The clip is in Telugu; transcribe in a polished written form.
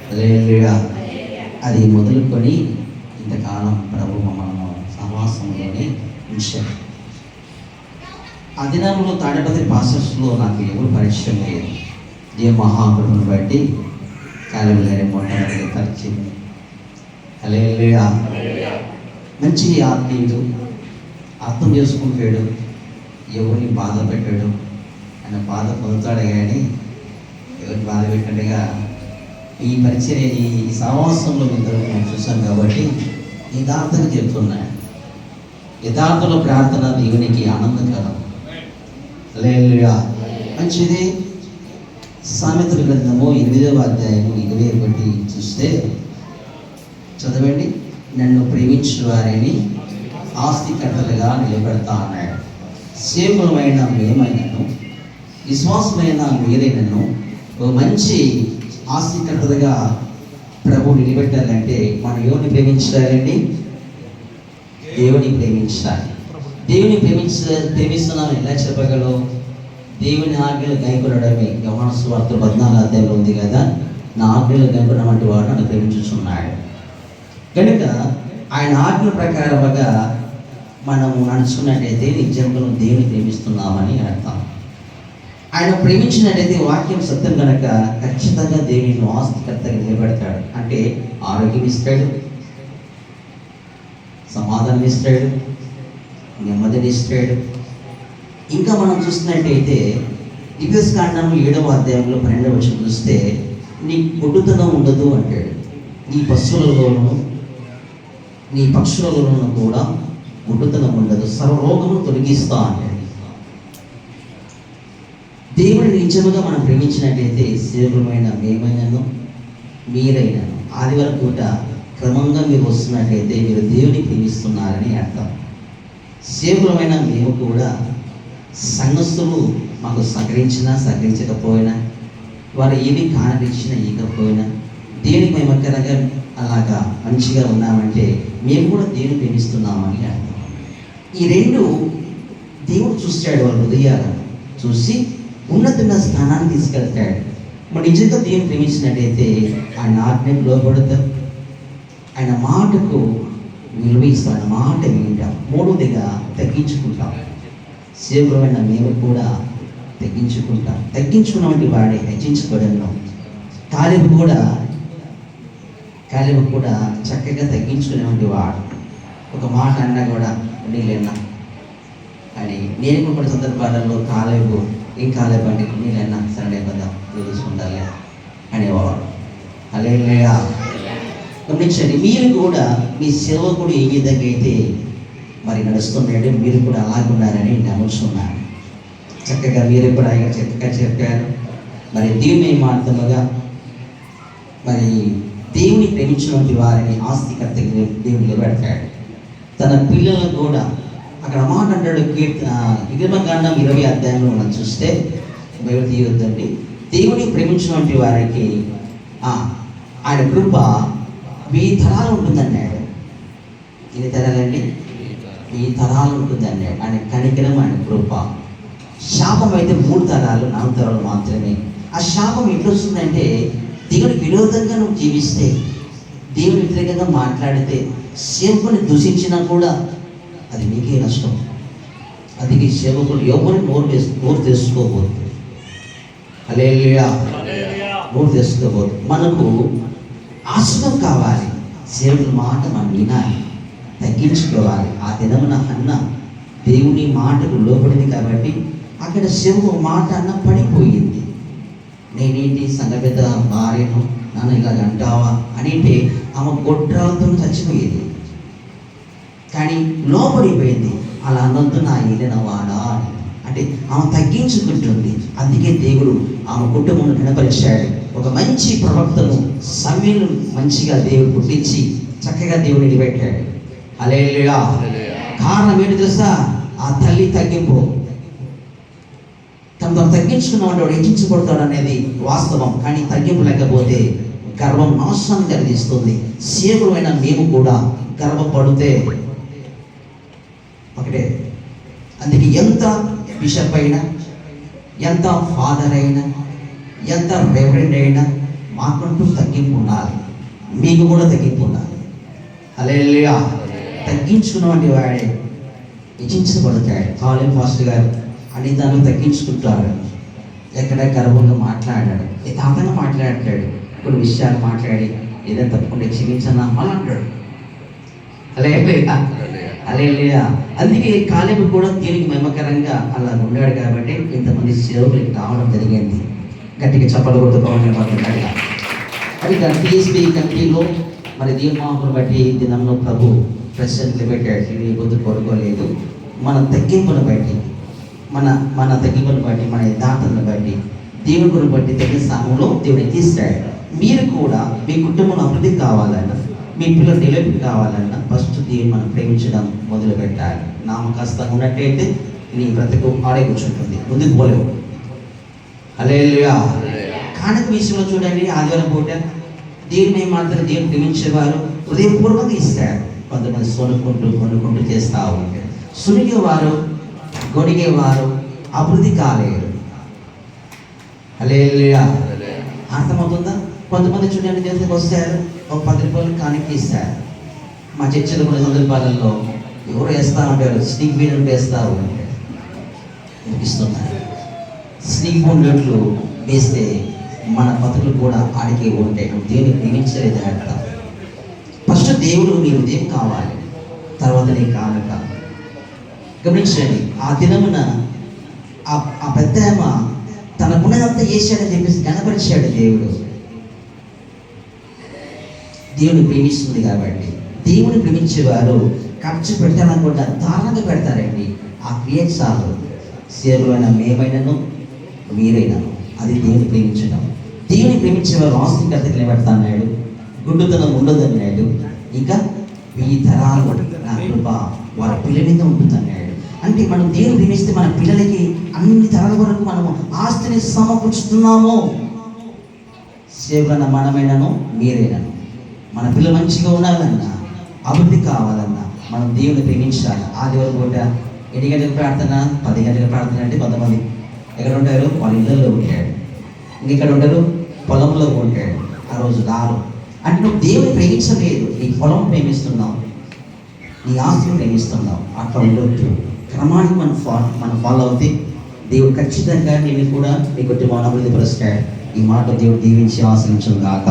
హల్లెలూయా. అది మొదలుకొని ఇంతకాలం ప్రభు మమ్మల్ని సహవాసంలోనే ఉంచారు. ఆ దినంలో తాడిపత్రి పాస్టర్స్లో నాకు ఎవరు పరిచయం లేదు. ఏ మహాకృపను బట్టి కాలేజీ మొట్టమొదటి పరిచయం. హల్లెలూయా. మంచి ఆత్మీయుడు, అర్థం చేసుకుంటాడు, ఎవరిని బాధ పెట్టాడు. ఆయన బాధ పొందుతాడు కానీ ఎవరిని బాధ పెట్టినట్టుగా ఈ పరిచర్య ఈ సహవాసంలో మేము చూసాం కాబట్టి యథార్థంగా చెప్తున్నాను. యథార్థంలో ప్రార్థన దేవునికి ఆనందకరం. హల్లెలూయా. మంచిది. సామెతల గ్రంథము 8వ అధ్యాయము 21 చూస్తే చదవండి. నన్ను ప్రేమించిన వారిని ఆస్తికర్తలుగా నిలబెడతా అన్నాడు. సేవకులమైన మేమైనను విశ్వాసమైన మీరైనను ఓ మంచి ఆస్తికర్తలుగా ప్రభు నిలబెట్టాలంటే మనం ఎవరిని ప్రేమించాలండి? దేవుని ప్రేమించాలి. దేవుని ప్రేమిస్తున్నాం ఎలా చెప్పగలవు? దేవుని ఆజ్ఞలు గైకొనడమే. యోహాను సువార్త 14వ అధ్యాయంలో ఉంది కదా, నా ఆజ్ఞలు గైకొన్నటువంటి వాడు నన్ను ప్రేమించుచున్నాడు. కనుక ఆయన ఆజ్ఞ ప్రకారముగా మనము నడుచుకున్నట్టయితే నిజంగా దేవుని ప్రేమిస్తున్నామని అర్థం. ఆయన ప్రేమించినట్టయితే వాక్యం సత్యం కనుక ఖచ్చితంగా దేవుని ఆస్తికర్తగా నిలబెడతాడు. అంటే ఆరోగ్యం ఇస్తాడు, సమాధానం ఇస్తాడు, నెమ్మదిని ఇస్తాడు. ఇంకా మనం చూసినట్టయితే కాండము 7వ అధ్యాయంలో 12వ వచనం చూస్తే నీ కొడుతనం ఉండదు అంటాడు. నీ పశువులలోనూ నీ పక్షులలోనూ కూడా గుడ్డుతనం ఉండదు, సర్వరోగమును తొలగిస్తా అంటాడు. దేవుని నిజముగా మనం ప్రేమించినట్లయితే సేవకులమైన మేమైనను మీరైనను ఆదివారం పూట క్రమంగా మీరు వస్తున్నట్లయితే మీరు దేవుని ప్రేమిస్తున్నారని అర్థం. సేవకులమైన మేము కూడా సంఘస్థులు మాకు సహకరించకపోయినా వారు ఏమి కానరించినా ఇవ్వకపోయినా దేవునికి మేమక్కరగా అలాగా మంచిగా ఉన్నామంటే మేము కూడా దేవుని ప్రేమిస్తున్నామని అర్థం. ఈ రెండు దేవుడు చూస్తాడు, వాళ్ళ హృదయాలను చూసి ఉన్నతున్న స్థానాన్ని తీసుకెళ్తాడు. మరి నిజంగా దేవుని ప్రేమించినట్టయితే ఆయన ఆజ్ఞకు లోబడతాం, ఆయన మాటకు విలువ ఇస్తాం, ఆయన మాట వింటాం. మూడవదిగా తగ్గించుకుంటాం. సేవకులమైన మేము కూడా తగ్గించుకున్నటువంటి వాడే హెచ్చించబడను. కాలేబు కూడా చక్కగా తగ్గించుకునేటువంటి వాడు. ఒక మాట అన్నా కూడా నీళ్ళన్నా అని నేను కొన్ని సందర్భాలలో కాలేబు అండి నీళ్ళన్నా సరే కదా తీసుకుంటాలే అనేవాడు. హల్లెలూయా. గమనించండి, మీరు కూడా మీ సేవకుడు ఏ విధంగా అయితే మరి నడుస్తున్నాడు మీరు కూడా అలాగే ఉన్నారని నమ్ముతున్నాను. చక్కగా మీరు కూడా చక్కగా చెప్పారు. మరి దేవుని మాత్రముగా మరి దేవుని ప్రేమించినటువంటి వారిని ఆస్తికర్తగా దేవుడు నిలబెడతాడు. తన పిల్లలను కూడా అక్కడ మాట అంటాడు. కాండం 20వ అధ్యాయంలో మనం చూస్తే బైబిల్ తీయొద్దండి. దేవుని ప్రేమించినటువంటి వారికి ఆయన కృప 1000 తరాలు ఉంటుందన్నాడు. ఎన్ని తరాలండి? 1000 తరాలు ఉంటుందన్నాడు. ఆయన కనికరం, ఆయన కృప. శాపం అయితే 3 తరాలు 4 తరాలు మాత్రమే. ఆ శాపం ఎట్లా వస్తుందంటే దేవునికి విరోధంగా నువ్వు జీవిస్తే, దేవుని వ్యతిరేకంగా మాట్లాడితే, సేవకుని దూషించినా కూడా అది నీకే నష్టం. అది సేవకులు ఎవరు నోరు తెచ్చుకోబోదు. హల్లెలూయా. నోరు తెచ్చుకోబోదు. మనకు ఆశ్రమం కావాలి. సేవకుల మాట మనం వినాలి, తగ్గించుకోవాలి. ఆ దినమున అన్న దేవుని మాటకు లోపడింది కాబట్టి అక్కడ సేవకు మాట అన్న పడిపోయింది. నేనేంటి సంఘ పెద్ద భార్యను నన్ను ఇలా అంటావా అనేంటే ఆమె గొడ్రాలతో చచ్చిపోయేది. కానీ లోపడిపోయింది. అలా అన్నొద్దు నా ఏలిన వాడా అంటే ఆమె తగ్గించుకుంటుంది. అందుకే దేవుడు ఆమె కుటుంబం కనపరిచాడు. ఒక మంచి ప్రవక్తను సమయంలో మంచిగా దేవుడు పుట్టించి చక్కగా దేవుడు నిలబెట్టాడు. హల్లెలూయా. కారణం ఏంటి తెలుసా? ఆ తల్లి తగ్గింపు. తను తగ్గించుకున్నవాడు హెచ్చించబడతాడు అనేది వాస్తవం. కానీ తగ్గింపు లేకపోతే గర్వం నాశనాన్ని కలిగిస్తుంది. సేవకులమైన మేము కూడా గర్వపడితే ఒకటే. అందుకే ఎంత బిషప్ అయినా, ఎంత ఫాదర్ అయినా, ఎంత రెవరెండ్ అయినా, మాకంటూ తగ్గింపు ఉండాలి, మీకు కూడా తగ్గింపు ఉండాలి. హల్లెలూయా. తగ్గించుకున్నటువంటి వాడే హెచ్చించబడతాడు. కాలేం పాస్టర్ గారు అన్ని దాన్ని తగ్గించుకుంటారు. ఎక్కడ గర్వంగా మాట్లాడాడు, యథార్థంగా మాట్లాడతాడు. కొన్ని విషయాలు మాట్లాడి ఏదైనా తప్పకుండా క్షమించన్నా అని అంటాడు. హల్లెలూయా. అందుకే కాలేబు కూడా దీనికి మహిమకరంగా అలా ఉన్నాడు కాబట్టి ఇంతమంది సేవకులకి రావడం జరిగింది. గట్టిగా చప్పలు కొడుతున్నాడుగా. అది టీఎస్పీ కమిటీలో మరి దీర్మాపును బట్టి దినంలో ప్రభు ప్రెసిడెంట్లు పెట్టాడు. ఇది పొద్దు కోరుకోలేదు. మన తగ్గింపును బట్టి మన తగ్గింపును బట్టి మన యథార్థతను బట్టి దేవుని బట్టి తగిన స్థానంలో దేవుడు ఎక్కిస్తాడు. మీరు కూడా మీ కుటుంబంలో అభివృద్ధి కావాలన్నా, మీ పిల్లలు నిలబడి కావాలన్నా ఫస్ట్ దేవుని మనం ప్రేమించడం మొదలు పెట్టాలి. నామకాస్తంగా ఉన్నట్టయితే నీ బ్రతుకు ఆడే కూర్చుంటుంది, ముందుకు పోలేవు. హల్లెలూయా. కానుక విషయంలో చూడండి, ఆదివారం పూట దేవుని మాత్రం దేవుని ప్రేమించేవారు హృదయపూర్వకంగా ఇస్తారు. కొంతమంది కొనుక్కుంటూ చేస్తూ ఉంటారు. సునిగేవారు గొడిగేవారు అభివృద్ధి కాలేరు. హల్లెలూయా. అర్థమవుతుందా? కొంతమంది చూడండి దేవునికి వస్తారు, ఒక 10 రూపాయలు కానుక ఇస్తారు. మా చర్చలో కొన్ని సందర్భాలలో ఎవరు వేస్తూ ఉంటారు, స్నీక్ బీన్ వేస్తూ ఉంటారు, ఇస్తున్నారు. స్నీక్ బోన్లు వేస్తే మన బతుకులు కూడా ఆడికే ఉంటాయి. దేవుని ప్రేమించలేదు అర్థం. ఫస్ట్ దేవుడు నీ హృదయం కావాలి, తర్వాత నీ కానుక. గమనించండి, ఆ దినమున ఆ పెద్ద తనకున్నదంతా చేశాడని చెప్పేసి కనపరిచాడు దేవుడు. దేవుని ప్రేమిస్తుంది కాబట్టి దేవుని ప్రేమించేవారు ఖర్చు పెట్టాలనుకుంటా దారుణంగా పెడతారండి. ఆ క్రియేచాలు సేవలైన మేమైనను మీరైనాను, అది దేవుని ప్రేమించడం. దేవుని ప్రేమించేవారు ఆస్తికర్తకి నిలబెడతాడు, గుడ్డుతనం ఉండదన్నాడు. ఇంకా 1000 తరాలు నా కృప వారి పిల్లల మీద ఉంటుందన్నాడు. అంటే మనం దేవుని ప్రేమిస్తే మన పిల్లలకి అన్ని తరాల వరకు మనము ఆస్తిని సమకూర్చుతున్నాము. సేవలన్న మనమైనను మీరైనను, మన పిల్లలు మంచిగా ఉండాలన్నా, అభివృద్ధి కావాలన్నా మనం దేవుని ప్రేమించాలి. ఆదివారం పూట 8 గంటలకు ప్రార్థన, 10 గంటలకు ప్రార్థన. అంటే కొంతమంది ఎక్కడ ఉంటారు, వాళ్ళ ఇళ్ళల్లో ఉంటాడు, ఇంకెక్కడ ఉంటారు, పొలంలో ఉంటాడు. ఆ రోజు రారు. అంటే నువ్వు దేవుని ప్రేమించలేదు, నీ పొలం ప్రేమిస్తున్నావు, నీ ఆస్తిని ప్రేమిస్తున్నావు. అట్లా ఉండొద్దు. క్రమానికి మనం ఫాలో అవుతే దేవుడు ఖచ్చితంగా నేను కూడా నీ కుటుంబాన్ని అభివృద్ధి పరుస్తాడు. ఈ మాట దేవుడు దీవించి ఆశ్రయించును గాక.